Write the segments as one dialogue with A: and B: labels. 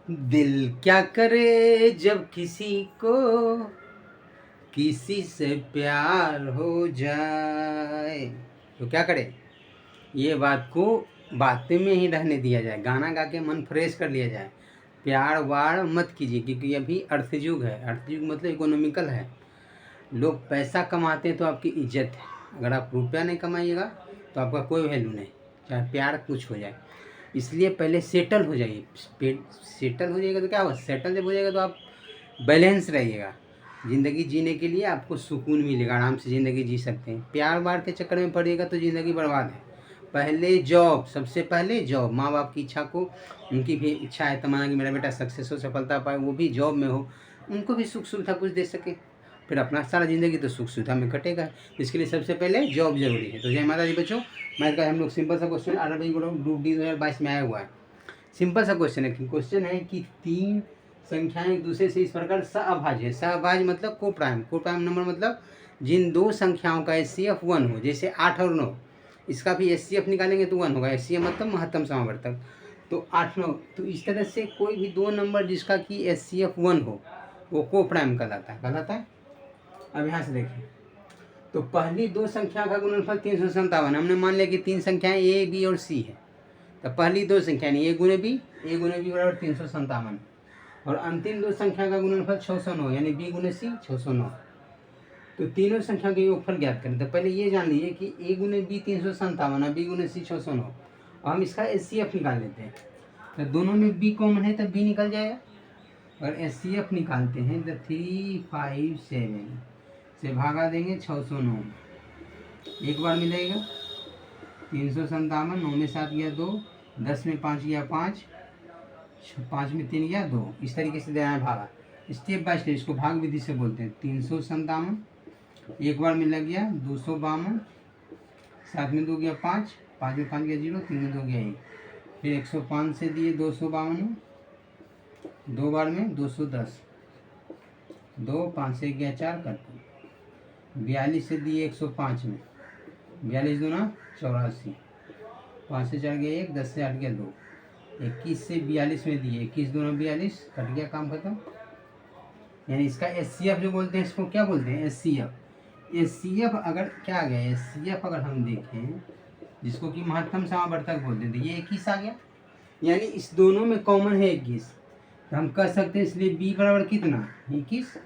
A: दिल क्या करे जब किसी को किसी से प्यार हो जाए, तो क्या करे, ये बात को बातें में ही रहने दिया जाए, गाना गा के मन फ्रेश कर लिया जाए। प्यार वार मत कीजिए, क्योंकि अभी अर्थयुग है। अर्थयुग मतलब इकोनॉमिकल है। लोग पैसा कमाते हैं तो आपकी इज्जत है। अगर आप रुपया नहीं कमाइएगा तो आपका कोई वैल्यू नहीं, चाहे प्यार कुछ हो जाए। इसलिए पहले सेटल हो जाइए। सेटल हो जाएगा तो क्या होगा, सेटल जब हो जाएगा तो आप बैलेंस रहिएगा। ज़िंदगी जीने के लिए आपको सुकून मिलेगा, आराम से ज़िंदगी जी सकते हैं। प्यार वार के चक्कर में पड़िएगा तो ज़िंदगी बर्बाद है। पहले जॉब, सबसे पहले जॉब। माँ बाप की इच्छा को, उनकी भी इच्छा है तमन्ना कि मेरा बेटा सक्सेस हो, सफलता पाए, वो भी जॉब में हो, उनको भी सुख सुविधा कुछ दे सके। फिर अपना सारा ज़िंदगी तो सुख सुविधा में कटेगा। इसके लिए सबसे पहले जॉब जरूरी है। तो जय माता दी बच्चों, मैथ का हम लोग सिंपल सा क्वेश्चन आरबी ग्रुप डी 2022 में आया हुआ है। सिंपल सा क्वेश्चन है। क्वेश्चन है कि तीन संख्याएं एक दूसरे से इस प्रकार सहअभाज्य है। सहअभाज्य मतलब को प्राइम। को प्राइम नंबर मतलब जिन दो संख्याओं का एचसीएफ 1 हो, जैसे 8 और 9, इसका भी एचसीएफ निकालेंगे तो 1 होगा। एचसीएफ मतलब महत्तम समावर्तक। तो 8 9, तो इस तरह से कोई भी दो नंबर जिसका कि एचसीएफ 1 हो वो को प्राइम कहलाता है। कहलाता है। अब यहाँ से देखिए, तो पहली दो संख्या का गुणनफल 357। हमने मान लिया कि तीन संख्याएं ए बी और सी है। तो पहली दो संख्या नहीं, ए गुने बी बराबर 357, और अंतिम दो संख्या का गुणनफल 609 यानी बी गुने सी 609। तो तीनों संख्या के योगफल ज्ञात करें। तो पहले ये जान लीजिए कि ए गुने बी 357 और बी गुने सी 609, और हम इसका एचसीएफ निकाल लेते हैं। तो दोनों में बी कॉमन है तब बी निकल जाएगा। अगर एचसीएफ निकालते हैं तो 357 से भागा देंगे 609, एक बार मिलेगा 357, 9 में 7 गया 2, 10 में 5 गया 5, 5 में 3 गया 2। इस तरीके से देना है भागा, स्टेप बाय स्टेप। इसको भाग विधि से बोलते हैं। 357 एक बार मिल गया 252, 7 में 2 गया 5, 5 में 5 गया 0, 3 में 2 गया 1। फिर 105 से दिए 252, दो बार में 210, 2 5 से गया 4 कट। 42 से दिए 105 में, 42 दूना 84, 5 से 4 गया 1, 10 से 8 गया 2। 21 से 42 में दिए 21 दूना 42, कट गया, काम खत्म। यानी इसका एचसीएफ जो बोलते हैं, इसको क्या बोलते हैं, एचसीएफ। एचसीएफ अगर क्या आ गया, एचसीएफ अगर हम देखें जिसको कि महत्तम समावर्तक बोलते हैं, तो ये 21 आ गया। यानी इस दोनों में कॉमन है 21, तो हम कह सकते हैं इसलिए बी बराबर कितना, 21।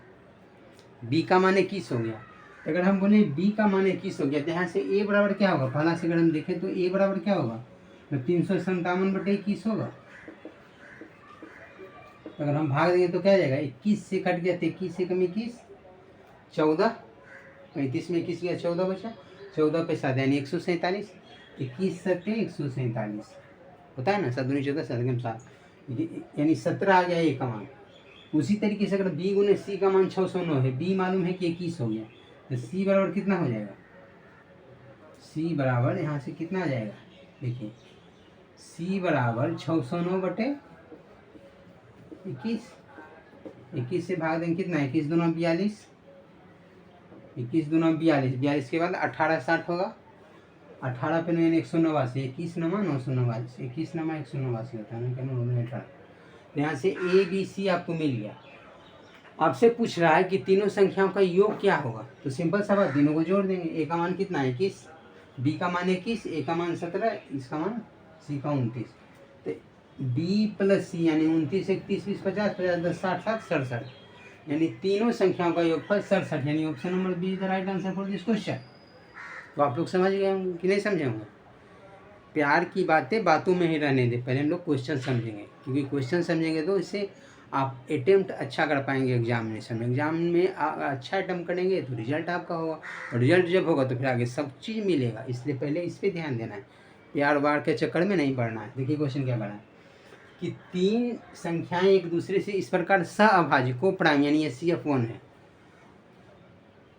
A: बी का मान 21 हो गया। तो अगर हम बोले बी का मान 21 हो गया तो यहाँ से ए बराबर क्या होगा, पहला से अगर हम देखें तो ए बराबर क्या होगा, तो 357/21 होगा। तो अगर हम भाग देंगे तो क्या जाएगा, 21 से कट गया तो 21 से कम 21, 14, 35 में 21 गया 14 बचा, 14 पे 7 यानी 147, 21 7 147 होता है ना, 7 दूनी 14 7 7, यानी 17 आ गया ए का मान। उसी तरीके से अगर बी गुने सी का मान 609 है, बी मालूम है कि 21 हो गया, तो सी बराबर कितना हो जाएगा, सी बराबर यहाँ से कितना आ जाएगा, देखिए सी बराबर 609/21। 21 से भाग देंगे कितना, 21 दूना 42, 21 दूना 42, 42 के बाद 18 60 होगा, 18 पे 9 189, 21 नमा 989, 21 नमा 189 होता है ना, 18। यहाँ से ए बी सी आपको मिल गया। आपसे पूछ रहा है कि तीनों संख्याओं का योग क्या होगा, तो सिंपल सा बात, तीनों को जोड़ देंगे। ए का मान कितना है 21, बी का मान 21, ए का मान 17, इसका मान सी का 29। तो बी प्लस सी यानी 29 31 20 50 50 10 60 7 67, यानी तीनों संख्याओं का योगफल 67, यानी option number B is the right answer for this question. तो आप लोग समझ गए होंगे कि नहीं समझे होंगे। प्यार की बातें बातों में ही रहने दें, पहले हम लोग क्वेश्चन समझेंगे, क्योंकि क्वेश्चन समझेंगे तो इससे आप अटेम्प्ट अच्छा कर पाएंगे एग्जामिनेशन में। एग्जाम में अच्छा अटेम्प्ट करेंगे तो रिजल्ट आपका होगा, और रिजल्ट जब होगा तो फिर आगे सब चीज़ मिलेगा। इसलिए पहले इस पर ध्यान देना है, प्यार वार के चक्कर में नहीं पड़ना है। देखिए क्वेश्चन क्या पढ़ा है कि तीन संख्याएं एक दूसरे से इस प्रकार सहअभाज्य को प्राइम यानी एचसीएफ 1 है।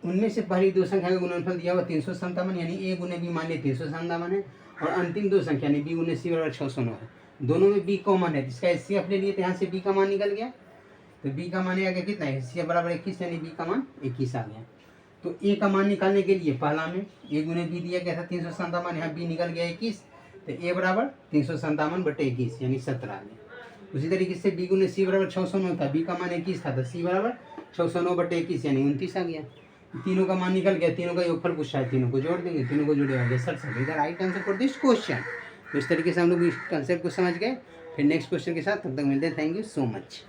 A: उनमें से पहली दो संख्या का गुणनफल दिया हुआ 357 यानी ए गुने बी मान लिया 357 है, और अंतिम दो संख्या यानी बी गुने सी बराबर 609 है। दोनों में बी कॉमन है, जिसका एचसीएफ ले लिए तो यहाँ से बी का मान निकल गया। तो बी का मान आ गया कितना है, एचसीएफ बराबर 21 यानी बी का मान 21 आ गया। तो ए का मान निकालने के लिए पहला में ए गुने बी दिया गया था 357, यहाँ बी निकल गया 21, तो ए बराबर 357/21 यानी 17 आ गया। उसी तरीके से डी गुने सी बराबर 609 था, बी का मान 21 था, तो सी बराबर 609/21 यानी 29 आ गया। तीनों का मान निकल गया, तीनों का योगफल पूछा है, तीनों को जोड़ देंगे, तीनों को जोड़े आगे सर सब इधर right answer for this question. तो इस तरीके से हम लोग इस कंसेप्ट को समझ गए। फिर नेक्स्ट क्वेश्चन के साथ तब तक मिलते हैं। Thank you so much.